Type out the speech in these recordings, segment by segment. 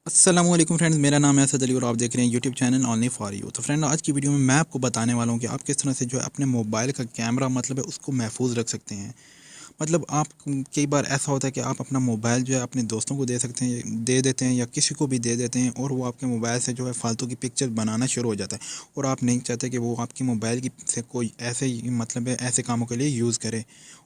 अस्सलाम वालेकुम फ्रेंड्स, मेरा नाम है असद अली और आप देख रहे हैं YouTube channel only for you. तो फ्रेंड, आज की वीडियो में मैं आपको बताने वाला हूं कि आप किस तरह से जो है अपने मोबाइल का कैमरा मतलब है उसको महफूज रख सकते हैं। मतलब आप कई बार ऐसा होता है कि आप अपना मोबाइल जो है अपने दोस्तों को दे देते हैं या किसी को भी दे देते हैं और वो आपके मोबाइल से जो है फालतू की पिक्चर बनाना शुरू हो जाता है और आप नहीं चाहते कि वो आपकी मोबाइल की से कोई ऐसे मतलब है ऐसे कामों के लिए यूज़ करे।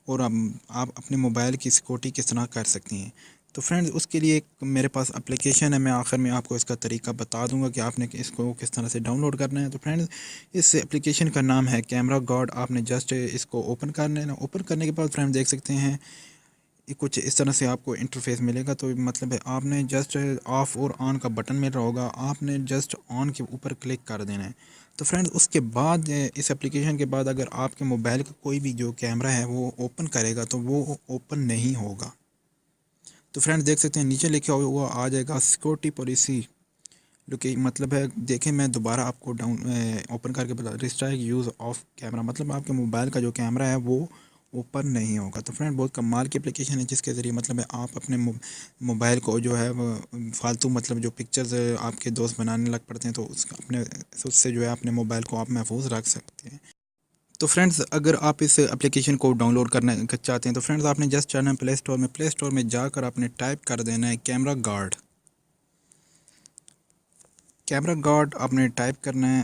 और आप अपने मोबाइल की सिक्योरिटी किस तरह कर सकती हैं। तो फ्रेंड्स, उसके लिए एक मेरे पास एप्लीकेशन है। मैं आखिर में आपको इसका तरीका बता दूंगा कि आपने इसको किस तरह से डाउनलोड करना है। तो फ्रेंड्स, इस एप्लीकेशन का नाम है कैमरा गार्ड। आपने जस्ट इसको ओपन कर लेना। ओपन करने के बाद फ्रेंड देख सकते हैं ये कुछ इस तरह से आपको इंटरफेस मिलेगा। तो मतलब है आपने जस्ट ऑफ़ और ऑन का बटन मिल रहा होगा, आपने जस्ट ऑन के ऊपर क्लिक कर देना है। तो फ्रेंड्स, उसके बाद इस एप्लीकेशन के बाद अगर आपके मोबाइल का कोई भी जो कैमरा है वो ओपन करेगा तो वो ओपन नहीं होगा। तो फ्रेंड्स, देख सकते हैं नीचे लिखा हुआ आ जाएगा सिक्योरिटी पॉलिसी। जो कि मतलब है, देखें मैं दोबारा आपको ओपन करके बता, रिस्ट्रिक्ट यूज़ ऑफ कैमरा मतलब आपके मोबाइल का जो कैमरा है वो ओपन नहीं होगा। तो फ्रेंड, बहुत कमाल की एप्लीकेशन है जिसके ज़रिए मतलब है आप अपने मोबाइल को जो है वो फालतू मतलब जो पिक्चर्स आपके दोस्त बनाने लग पड़ते हैं तो उससे जो है अपने मोबाइल को आप महफूज रख सकते हैं। तो फ्रेंड्स, अगर आप इस एप्लीकेशन को डाउनलोड करना चाहते हैं तो फ्रेंड्स आपने जस्ट जाना है प्ले स्टोर में जाकर आपने टाइप कर देना है कैमरा गार्ड। कैमरा गार्ड आपने टाइप करना है।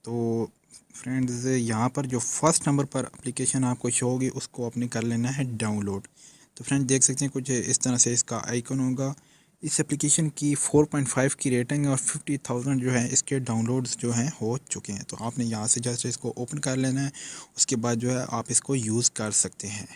तो फ्रेंड्स, यहाँ पर जो फर्स्ट नंबर पर एप्लीकेशन आपको शो होगी उसको आपने कर लेना है डाउनलोड। तो फ्रेंड्स, देख सकते हैं कुछ इस तरह से इसका आइकन होगा। इस एप्लीकेशन की 4.5 की रेटिंग है और 50,000 जो है इसके डाउनलोड्स जो हैं हो चुके हैं। तो आपने यहाँ से जस्ट इसको ओपन कर लेना है। उसके बाद जो है आप इसको यूज़ कर सकते हैं।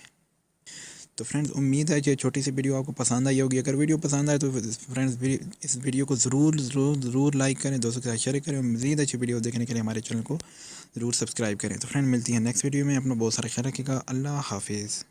तो फ्रेंड्स, उम्मीद है कि छोटी सी वीडियो आपको पसंद आई होगी। अगर वीडियो पसंद आए तो फ्रेंड्स इस वीडियो को ज़रूर लाइक करें, दोस्तों के साथ शेयर करें। मज़ीद अच्छी वीडियो देखने के लिए हमारे चैनल को ज़रूर सब्सक्राइब करें। तो फ्रेंड, मिलती है नेक्स्ट वीडियो में। अपना बहुत सारा ख्याल रखिएगा। अल्लाह हाफिज़।